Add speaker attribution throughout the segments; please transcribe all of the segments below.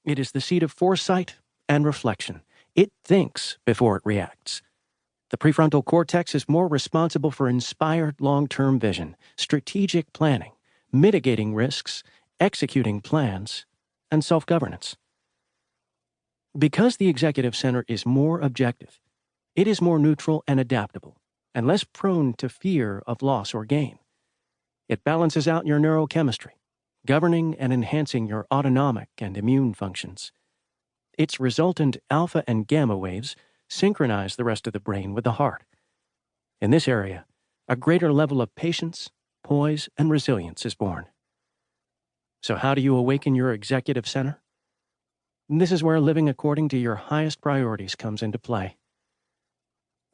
Speaker 1: It is the seat of foresight and reflection. It thinks before it reacts. The prefrontal cortex is more responsible for inspired long-term vision, strategic planning, mitigating risks, executing plans, and self-governance. Because the executive center is more objective, it is more neutral and adaptable, and less prone to fear of loss or gain. It balances out your neurochemistry, governing and enhancing your autonomic and immune functions. Its resultant alpha and gamma waves synchronize the rest of the brain with the heart. In this area, a greater level of patience, poise, and resilience is born. So how do you awaken your executive center? This is where living according to your highest priorities comes into play.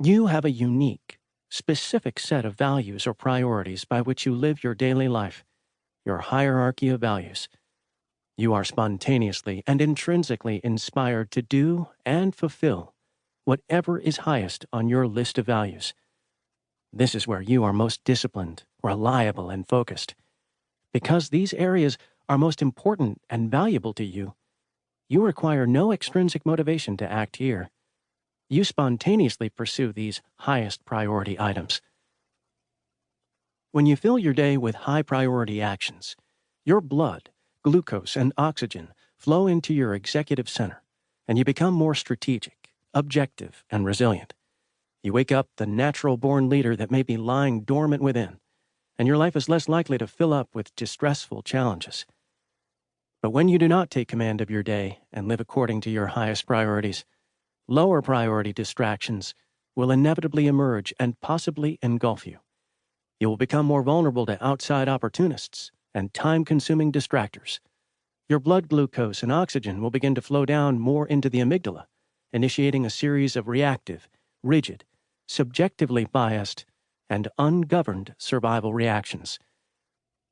Speaker 1: You have a unique, specific set of values or priorities by which you live your daily life, your hierarchy of values. You are spontaneously and intrinsically inspired to do and fulfill whatever is highest on your list of values. This is where you are most disciplined, reliable, and focused. Because these areas are most important and valuable to you, you require no extrinsic motivation to act here. You spontaneously pursue these highest priority items. When you fill your day with high priority actions, your blood, glucose, and oxygen flow into your executive center, and you become more strategic, objective, and resilient. You wake up the natural-born leader that may be lying dormant within, and your life is less likely to fill up with distressful challenges. But when you do not take command of your day and live according to your highest priorities, lower priority distractions will inevitably emerge and possibly engulf you. You will become more vulnerable to outside opportunists and time-consuming distractors. Your blood glucose and oxygen will begin to flow down more into the amygdala, initiating a series of reactive, rigid, subjectively biased, and ungoverned survival reactions.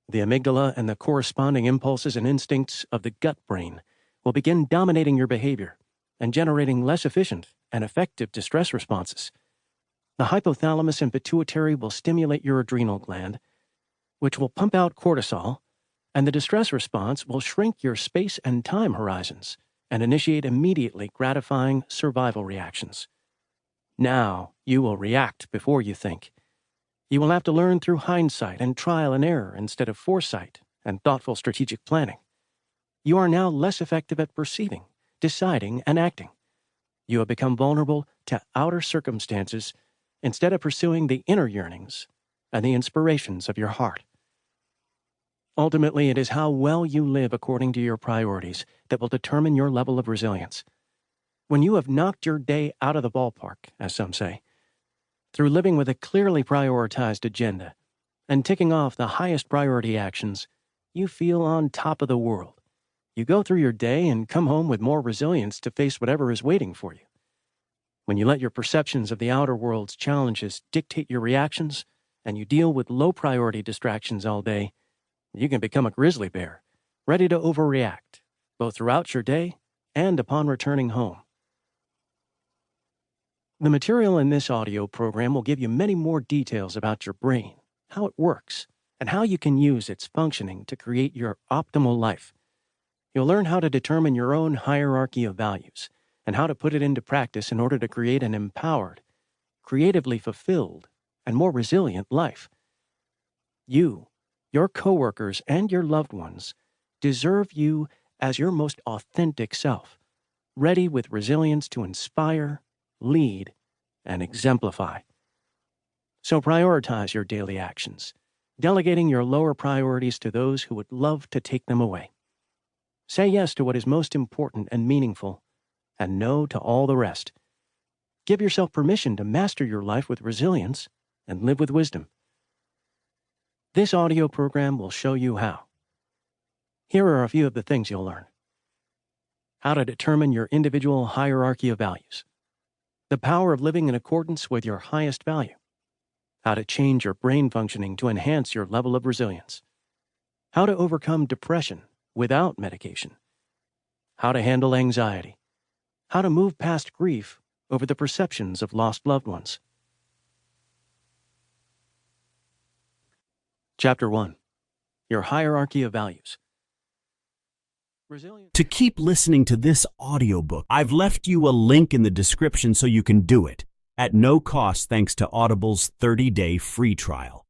Speaker 1: The amygdala and the corresponding impulses and instincts of the gut brain will begin dominating your behavior and generating less efficient and effective distress responses. The hypothalamus and pituitary will stimulate your adrenal gland, which will pump out cortisol, and the distress response will shrink your space and time horizons and initiate immediately gratifying survival reactions. Now, you will react before you think. You will have to learn through hindsight and trial and error instead of foresight and thoughtful strategic planning. You are now less effective at perceiving, deciding, and acting. You have become vulnerable to outer circumstances instead of pursuing the inner yearnings and the inspirations of your heart. Ultimately, it is how well you live according to your priorities that will determine your level of resilience. When you have knocked your day out of the ballpark, as some say, through living with a clearly prioritized agenda and ticking off the highest priority actions, you feel on top of the world. You go through your day and come home with more resilience to face whatever is waiting for you. When you let your perceptions of the outer world's challenges dictate your reactions, and you deal with low-priority distractions all day, you can become a grizzly bear, ready to overreact, both throughout your day and upon returning home. The material in this audio program will give you many more details about your brain, how it works, and how you can use its functioning to create your optimal life. You'll learn how to determine your own hierarchy of values and how to put it into practice in order to create an empowered, creatively fulfilled, and more resilient life. You, your coworkers, and your loved ones deserve you as your most authentic self, ready with resilience to inspire, lead, and exemplify. So prioritize your daily actions, delegating your lower priorities to those who would love to take them away. Say yes to what is most important and meaningful, and no to all the rest. Give yourself permission to master your life with resilience and live with wisdom. This audio program will show you how. Here are a few of the things you'll learn. How to determine your individual hierarchy of values. The power of living in accordance with your highest value. How to change your brain functioning to enhance your level of resilience. How to overcome depression without medication. How to handle anxiety. How to move past grief over the perceptions of lost loved ones. Chapter 1. Your Hierarchy of Values. Resilience.
Speaker 2: To keep listening to this audiobook, I've left you a link in the description so you can do it at no cost thanks to Audible's 30-day free trial.